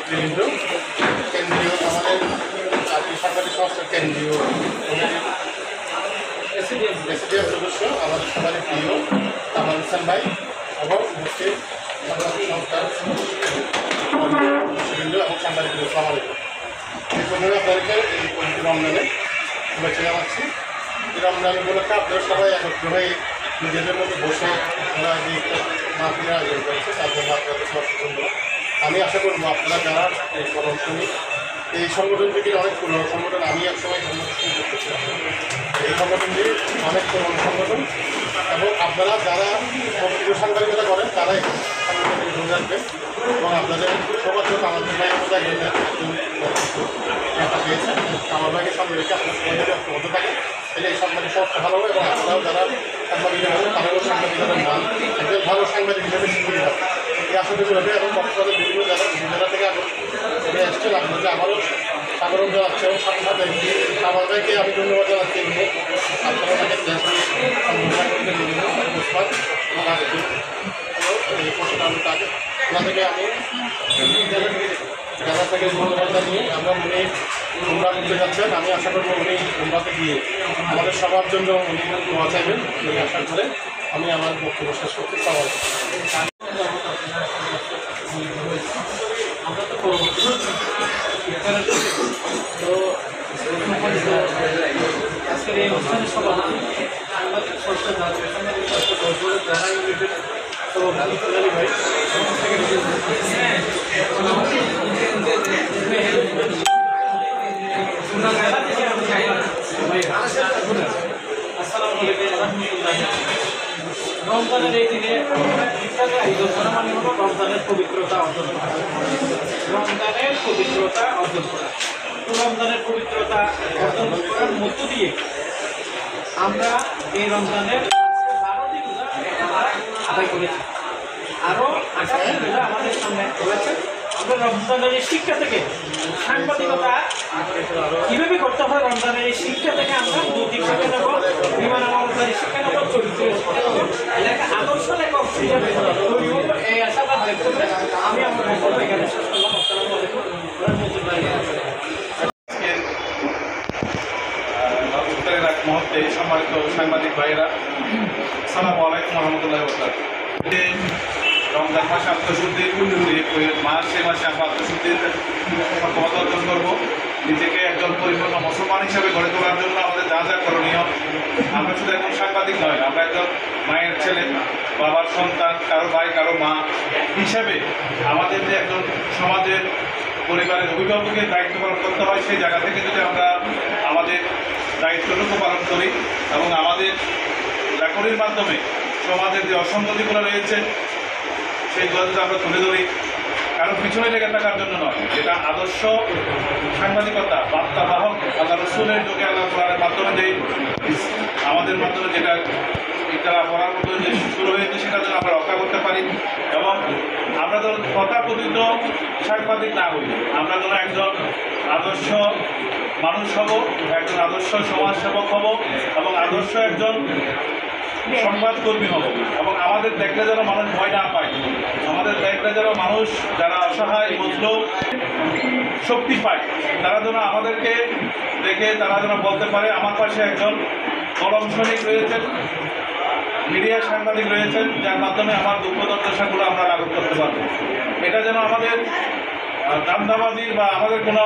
নেতৃবৃন্দ, কেন্দ্রীয় আমাদের জাতীয় সাংবাদিক সংস্থার কেন্দ্রীয় এসিডিএফ সদস্য, আমাদের সবারই প্রিয় কামাল হোসেন ভাই এবং উপস্থিত সাংবাদিক সংস্থার সদস্যবৃন্দ এবং সাংবাদিক আসসালামু আলাইকুম। এই প্রথমে আপনাদেরকে এই পবিত্র রমজানে শুভেচ্ছা জানাচ্ছি। এই রমজান উপলক্ষে আপনারা সবাই একত্র হয়ে নিজেদের মধ্যে বসে আমরা যে মাহফিলের আয়োজন করেছি তার জন্য আপনাদের সবার ধন্যবাদ। আমি আশা করবো আপনারা যারা এই কর্মসূচি এই সংগঠনটিকে অনেক পুরনো সংগঠন, আমি একসময় সংগঠন করতেছিলাম, এই সংগঠনটি অনেক পুরনো সংগঠন এবং আপনারা যারা প্রকৃত সাংবাদিকতা করেন তারাই সংগঠনকে ধরে রাখবেন এবং আপনাদের সবার জন্য আমাদের ভাই মজা পেয়েছেন। আমার ভাইকে সামনে রেখে আপনার সবাই ঐক্যবদ্ধ থাকে, এটা এই সাংবাদিক সংস্থা ভালো হবে এবং আপনারাও যারা সাংবাদিক হবে তারাও সাংবাদিকতার মান একজন ভালো সাংবাদিক হিসেবে শিখিয়ে যাবে এই আশাটুকু হবে। এবং কক্সবাজারের বিভিন্ন জেলা থেকে ঘুরে আসছে আপনাদের আমারও স্বাগতম জানাচ্ছে এবং সাথে সাথে আমার ভাইকে আমি ধন্যবাদ জানাচ্ছি আপনারা তাকে এবং আসছে এই প্রশ্ন তাকে ওনাদেরকে আমি জেলা থেকে ধন্যবাদ জানিয়ে আমরা উনি উমরা করতে যাচ্ছেন। আমি আশা করবো উনি উমরাতে গিয়ে আমাদের সবার জন্য উনি দোয়া চাইবেন, উনি আশা করে আমি আমার বক্তব্য শেষ করতে চাই। আমরা তো আজকের এই অনুষ্ঠানের সভাপতি সাংবাদিক সংস্থা সাংবাদিক সংস্থা যারা ইউনিটের সভাপতি ভাই রমজানের এই দিনে মানে হলো রমজানের পবিত্রতা অর্জন করা, রমজানের পবিত্রতা অর্জন করা। তো রমজানের পবিত্রতা অর্জন করার মধ্য দিয়ে আমরা এই রমজানের 12 দিন আদায় করেছি, আরও 18 দিন আমাদের সামনে রয়েছে। আমরা রমজানের এই শিক্ষা থেকে সাংবাদিকতা কীভাবে করতে হয়, রমজানের এই শিক্ষা থেকে আমরা নৈতিক শিক্ষা নেব, বিমান আমলদারি শিক্ষা নেব, চরিত্রের শিক্ষা নেব, এটাকে আদর্শ লেখক হিসাবে তৈরি হব এই আশাবাদ ব্যক্ত করে আমি আমার বক্তব্য এখানে শেষ করলাম। আসসালামু আলাইকুম উত্তরের এক মুহূর্তে সম্মানিত সাংবাদিক ভাইয়েরা, আসসালামু আলাইকুম রহমতুল্লাহ। রমজান মাসে আত্মশুদ্ধির মাস, সে মাসে আমরা আত্মশুদ্ধির ক্ষমতা অর্জন করবো। নিজেকে একজন পরিপূর্ণ মুসলমান হিসাবে গড়ে তোলার জন্য আমাদের যা যা করণীয়, আমরা শুধু একজন সাংবাদিক নয়, আমরা একজন মায়ের ছেলে, বাবার সন্তান, কারো ভাই কারো মা হিসাবে আমাদের যে একজন সমাজের পরিবারের অভিভাবকের দায়িত্ব পালন করতে হয়, সেই জায়গা থেকে যদি আমরা আমাদের দায়িত্বটুকু পালন করি এবং আমাদের লেখনির মাধ্যমে সমাজের যে অসঙ্গতিগুলো রয়েছে সেইগুলো যদি আমরা তুলে ধরি, কারণ পিছনে লেগে থাকার জন্য নয়, এটা আদর্শ সাংবাদিকতা বার্তাবাহক আল্লাহ রসুলের যুগে আল্লাহ কোরআনের মাধ্যমে যে আমাদের মাধ্যমে যেটা তারা পড়ার মতো যে শুরু হয়েছে সেটা যেন আমরা রক্ষা করতে পারি এবং আমরা যেন তথাকথিত সাংবাদিক না হই, আমরা যেন একজন আদর্শ মানুষ হব, একজন আদর্শ সমাজসেবক হব এবং আদর্শ একজন সংবাদকর্মী হব এবং আমাদের দেখলে যেন মানুষ ভয় না পায়, আমাদের দেখলে যেন মানুষ যারা অসহায় মজলুম শক্তি পায়, তারা যেন আমাদেরকে দেখে তারা যেন বলতে পারে আমার পাশে একজন কলম সৈনিক রয়েছেন, মিডিয়া সাংবাদিক রয়েছেন, যার মাধ্যমে আমার দুঃখ দুর্দশাগুলো আমরা লাঘব করতে পারবো। এটা যেন আমাদের দান্দাবাজির বা আমাদের কোনো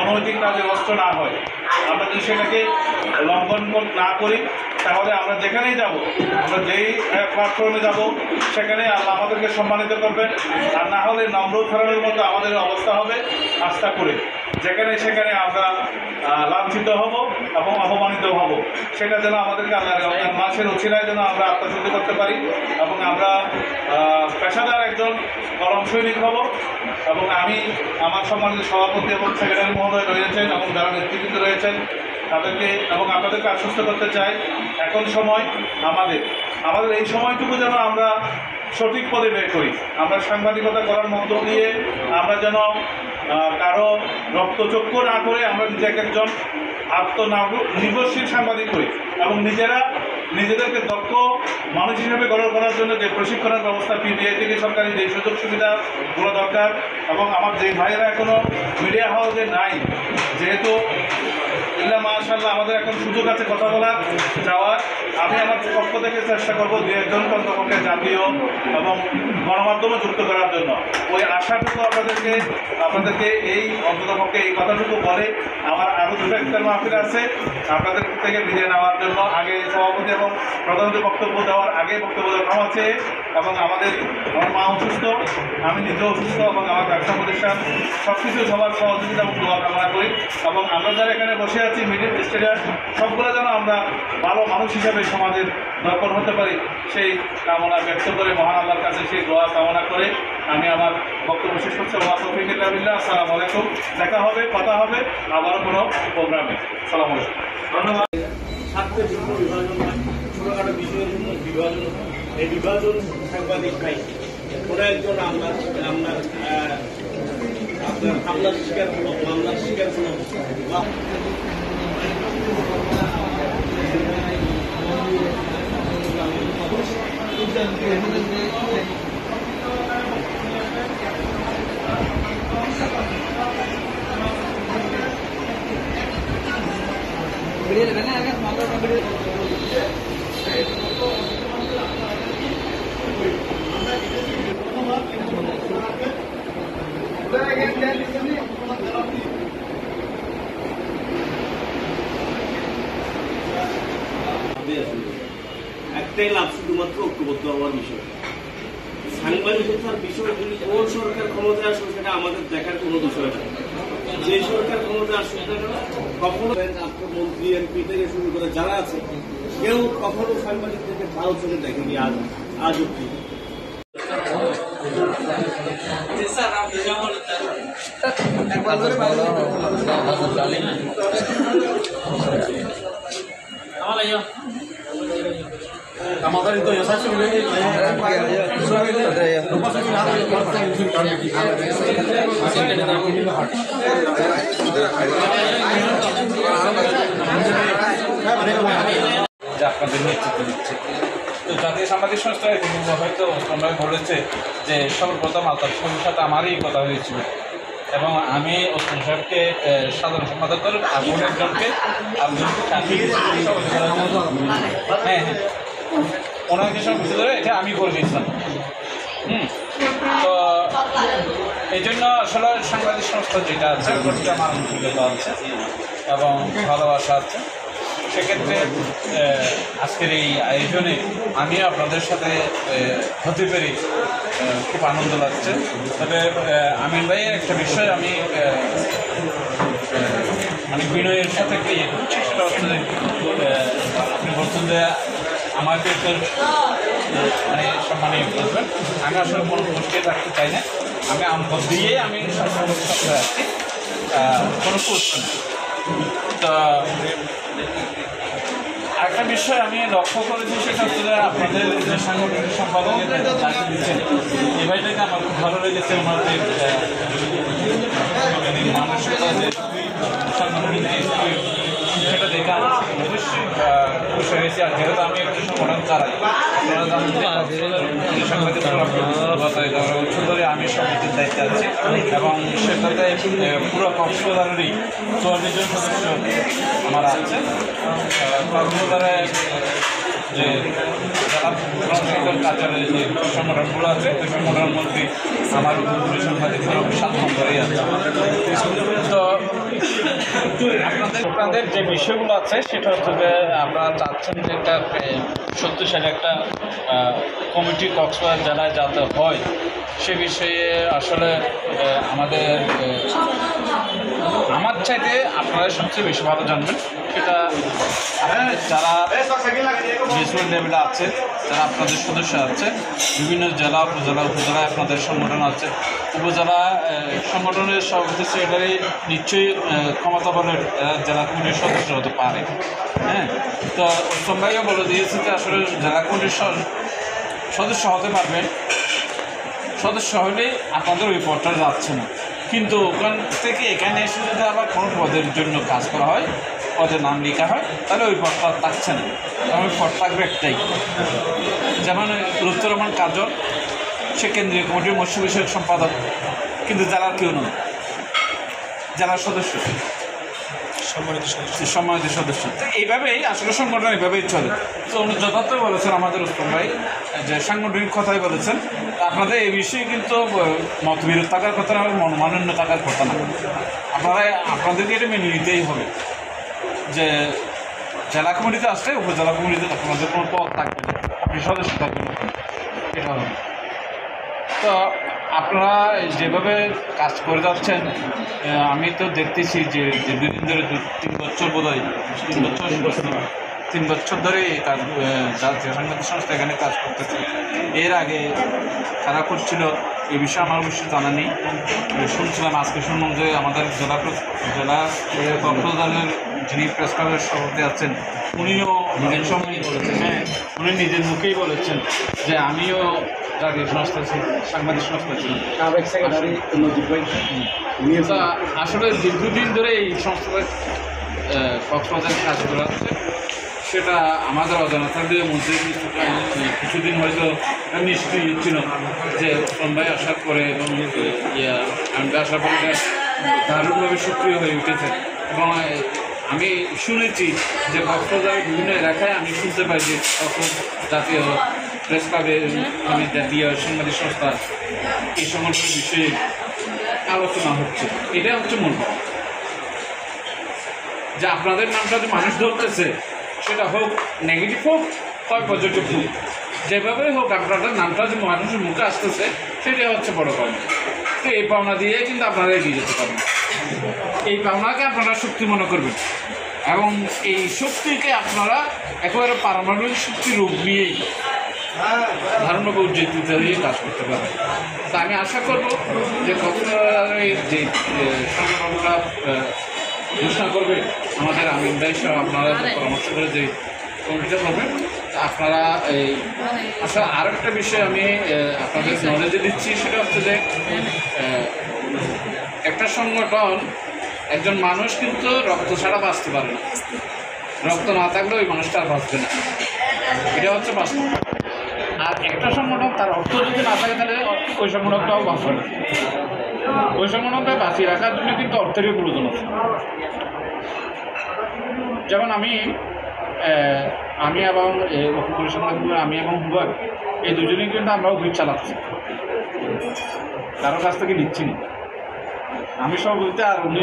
অনৈতিক কাজের অস্ত্র না হয়। আমরা যদি সেটাকে লঙ্ঘন না করি তাহলে আমরা যেখানেই যাব, আমরা যেই প্ল্যাটফর্মে যাব সেখানে আল্লাহ আমাদেরকে সম্মানিত করবেন, আর না হলে নমরুদ ফেরানোর মতো আমাদের অবস্থা হবে আস্থা করে, যেখানে সেখানে আমরা লাঞ্ছিত হব এবং অপমানিত হব। সেটা যেন আমাদেরকে আল্লাহর মাসের উছিলায় যেন আমরা আত্মশুদ্ধি করতে পারি এবং আমরা পেশাদার একজন কলম সৈনিক হব। এবং আমি আমার সম্মানিত সভাপতি এবং সেক্রেটারি মহোদয় রয়েছেন এবং যারা নেতৃবৃন্দ রয়েছেন তাদেরকে এবং আপনাদেরকে আশ্বস্ত করতে চাই, এখন সময় আমাদের এই সময়টুকু যেন আমরা সঠিক পদে ব্যয় করি। আমরা সাংবাদিকতা করার মধ্য দিয়ে আমরা যেন কারো রক্তচক্ষু না করে আমরা নিজেকে একজন আত্মনির্ভরশীল সাংবাদিক করি এবং নিজেরা নিজেদেরকে দক্ষ মানুষ হিসেবে গড়ে করার জন্য যে প্রশিক্ষণের ব্যবস্থা পিবিআই থেকে সরকারি যে সুযোগ সুবিধাগুলো দরকার, এবং আমার যে ভাইয়েরা এখনও মিডিয়া হাউসে নাই, যেহেতু ইল্লা মাশাআল্লাহ আমাদের এখন সুযোগ আছে কথা বলার যাওয়ার, আমি আমার পক্ষ থেকে চেষ্টা করবো দু একজন কর্তৃপক্ষকে জাতীয় এবং গণমাধ্যমে যুক্ত করার জন্য। ওই আশাটুকু আপনাদেরকে এই অন্ততপক্ষে এই কথাটুকু বলে আমার আরও দুটো ইফতার মাহফিল আছে আপনাদের থেকে বিদায় নেওয়ার জন্য আগে সভাপতি এবং প্রধানমন্ত্রী বক্তব্য দেওয়ার আগে বক্তব্য দেওয়ার ক্ষমা চেয়ে, এবং আমার মা অসুস্থ, আমি নিজেও অসুস্থ, এবং আমার ব্যবসা প্রতিষ্ঠান সব কিছু সবার সহযোগিতা এবং দোয়া কামনা করি। এবং আমরা যারা এখানে বসে আছি মিডিল স্টেডিয়াম, সবগুলো যেন আমরা ভালো মানুষ হিসাবে সমাজের দরকার হতে পারি সেই কামনা ব্যক্ত করে মহান আল্লাহর কাছে সেই দোয়া কামনা করে আমি আমার বক্তব্য শেষ করছি। আসসালামু আলাইকুম। দেখা হবে, কথা হবে আবারও কোনো প্রোগ্রামে। আসসালামু আলাইকুম। ধন্যবাদ। স্বার্থের জন্য বিভাজন হয়, ছোটোখাটো বিষয়ের জন্য বিভাজন হয়। এই বিভাজন সাংবাদিক নাই, কোনো একজন আপনার হামলার শিকার হলো, মামলার শিকার হলো বা একটাই লাভ, শুধুমাত্র ঐক্যবদ্ধ হওয়ার বিষয়। সাংবাদিকতার বিষয়গুলি কোন সরকার ক্ষমতায় আসবে সেটা আমাদের দেখার কোনো বিষয় না। যে সরকার ক্ষমতা আসবে কখনো আপনার মন্ত্রী এমপি থেকে শুরু করে যারা আছে কেউ কখনো সাংবাদিকদেরকে ভালো চোখে দেখেনি আজ অব্দি। আমাদের itu ya saya sebenarnya আপনাদের নেতৃত্ব দিচ্ছে। তো জাতীয় সাংবাদিক সংস্থা হয়তো তোমরা বলেছে যে সর্বপ্রথম আলতাফ সাহেবের সাথে আমারই কথা হয়েছিল, এবং আমি ওসমান সাহেবকে সাধারণ সম্পাদক করে আগুন একজনকে হ্যাঁ ওনাকে সব বুঝতে ধরে এটা আমি করে দিয়েছিলাম। তো এই জন্য আসলে সাংবাদিক সংস্থা যেটা আছে ওটা আমার অভিজ্ঞতা আছে এবং ভালোবাসা আছে। সেক্ষেত্রে আজকের এই আয়োজনে আমিও আপনাদের সাথে হতে পেরে খুব আনন্দ লাগছে। তবে আমিন ভাইয়ের একটা বিষয় আমি বিনয়ের সাথে ইয়ে করছি, সেটা হচ্ছে যে আপনি বলছেন যে আমাকে তো মানে সম্মানীয় করবেন। আমি আসলে কোনো পোস্টে রাখতে চাই না, আমি আমপদ দিয়ে আমি সবসময় আছি, কোনো পোস্ট না। তো একটা বিষয় আমি লক্ষ্য করেছি, সেটা হচ্ছে যে আপনাদের যে সাংগঠনিক সম্পাদকের দায়িত্ব দিচ্ছেন এই ভাইটাকে আমার খুব ভালো লেগেছে। ওনার যে মানসিকতা যে সাংগঠনিক সেটা দেখে আমার অবশ্যই খুশি হয়েছে। আর যেহেতু আমি একটু সংগঠন চালাই, আপনারা জানেন যে সাংবাদিক বছর ধরে আমি সমিতির দায়িত্বে আছি, এবং সেটাতে পুরো কক্সবাজারেরই 44 জন সদস্য আমার আছে। কক্সবাজারে যে যারা কার্যালয়ে যে সংগঠনগুলো আছে ওই সংগঠনের মধ্যে আমার সাংবাদিকরা বিশাল নম্বরেই আছে। তো আপনাদের যে বিষয়গুলো আছে সেটা হচ্ছে যে আপনারা চাচ্ছেন যে একটা শক্তিশালী একটা কমিটি কক্সবাজার জেলায় যাতে হয়, সে বিষয়ে আসলে আমার চাইতে আপনারা সবচেয়ে বেশি ভালো জানবেন। সেটা যারা গ্রাসরুট লেভেলে আছে, যারা আপনাদের সদস্য আছে, বিভিন্ন জেলা উপজেলায় আপনাদের সংগঠন আছে, উপজেলা সংগঠনের সভাপতি সেক্রেটারি নিশ্চয়ই ক্ষমতা বলে জেলা কমিটির সদস্য হতে পারে। হ্যাঁ, তো উত্তম ভাইও বলে দিয়েছে যে আসলে জেলা কমিটির সদস্য হতে পারবেন, সদস্য হলেই আপনাদের ওই পদটা যাচ্ছে না। কিন্তু ওখান থেকে এখানে এসে যদি আবার কোনো পদের জন্য কাজ করা হয় পদে নাম লেখা হয় তাহলে ওই পদটা থাকছে না, কারণ ওই পদ থাকবে একটাই। যেমন লুৎফর রহমান কাজল, সে কেন্দ্রীয় কমিটির মৎস্য বিষয়ক সম্পাদক, কিন্তু জেলার কেউ নয়, জেলার সদস্য, সম্মানিত সদস্য। তো এইভাবেই আসলে সংগঠন এইভাবেই চলে। তো উনি যথার্থ বলেছেন আমাদের উত্তম ভাই, যে সাংগঠনিক কথাই বলেছেন। আপনাদের এই বিষয়ে কিন্তু মতবিরোধ থাকার কথা না, মনোমালিন্য থাকার কথা না। আপনাদেরকে এটা মেনে নিতেই হবে যে জেলা কমিটিতে আসলে উপজেলা কমিটিতে আপনাদের কোনো পদ থাকবে না, আপনি সদস্য থাকবেন, এটা হবে। তো আপনারা যেভাবে কাজ করে যাচ্ছেন, আমি তো দেখতেছি যে দুদিন ধরে 3 বছর বোধ হয় 3 বছর ধরে এই কাজ জাতীয় সাংবাদিক সংস্থা এখানে কাজ করতেছে। এর আগে কারা করছিল এই বিষয়ে আমার অবশ্যই জানা নেই। শুনছিলাম, আজকে শুনলাম যে আমাদের জেলা কক্সবাজারের যিনি প্রেস ক্লাবের সভাপতি আছেন, উনিও নিজের সময় বলেছেন, হ্যাঁ উনি নিজের মুখেই বলেছেন যে আমিও জাতীয় সংস্থা সাংবাদিক সংস্থা ছিল। আসলে দীর্ঘদিন ধরে এই সংস্থার কক্সবাজারে কাজ করা হচ্ছে, সেটা আমাদের অজানা থাকলে মধ্যে কিছুদিন হয়তো নিশ্চয়ই ছিল যে ভাই আসার পরে এবং আমি আসার পরে দারুণভাবে সক্রিয় হয়ে উঠেছে। এবং আমি শুনেছি যে কক্সবাজারের বিভিন্ন এলাকায় আমি শুনতে পাই যে জাতীয় প্রেস ক্লাবে মানে জাতীয় সাংবাদিক সংস্থা এই সমস্ত বিষয়ে আলোচনা হচ্ছে। এটাই হচ্ছে মূল কথা, যে আপনাদের নামটা যে মানুষ ধরতেছে, সেটা হোক নেগেটিভ হোক হয় পজিটিভ হোক, যেভাবে হোক আপনাদের নামটা যে মানুষের মুখে আসতেছে সেটাই হচ্ছে বড় পাওনা। তো এই পাওনা দিয়ে কিন্তু আপনারা এগিয়ে যেতে পারবেন, এই পাওনাকে আপনারা শক্তি মনে করবেন এবং এই শক্তিকে আপনারা একেবারে পারমাণবিক শক্তির রূপ নিয়েই ধারণা উজ্জীবিত হয়ে কাজ করতে পারবেন। তা আমি আশা করব যে কক্সবাজারের যে সংগঠনটা ঘোষণা করবে আমাদের আমিন ভাই সহ আপনারা পরামর্শ করে যে কমিটিটা করবেন, আপনারা এই আচ্ছা আরও একটা বিষয় আমি আপনাদের নলেজে দিচ্ছি, সেটা হচ্ছে যে একটা সংগঠন একজন মানুষ কিন্তু রক্ত ছাড়া বাঁচতে পারে না, রক্ত না থাকলে ওই মানুষটা আর বাঁচবে না, এটা হচ্ছে বাস্তব। আর একটা সংগঠন তার অর্থ যদি না থাকে তাহলে ওই সংগঠনটাও বাঁচবে না, ওই সংগঠনটা বাঁচিয়ে রাখার জন্য কিন্তু অর্থেরই প্রয়োজন আছে। যেমন আমি এবং আমি এবং হুবাক এই দুজনেই কিন্তু আমরা অফিস চালাচ্ছি, কারোর কাছ থেকে নিচ্ছি না। আমি সব বলতে আর উনি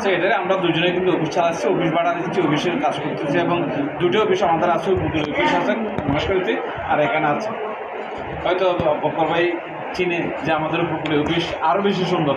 সেটারে আমরা দুজনেই কিন্তু অফিস চালাচ্ছি, অফিস ভাড়া দিচ্ছি, অফিসের কাজ করতেছি এবং দুটো অফিস আমাদের আছে, উপকূল অফিস আছে মহেশখালীতে আর এখানে আছে। হয়তো বকর ভাই চিনে যে আমাদের উপকূলে অফিস আরও বেশি সুন্দর।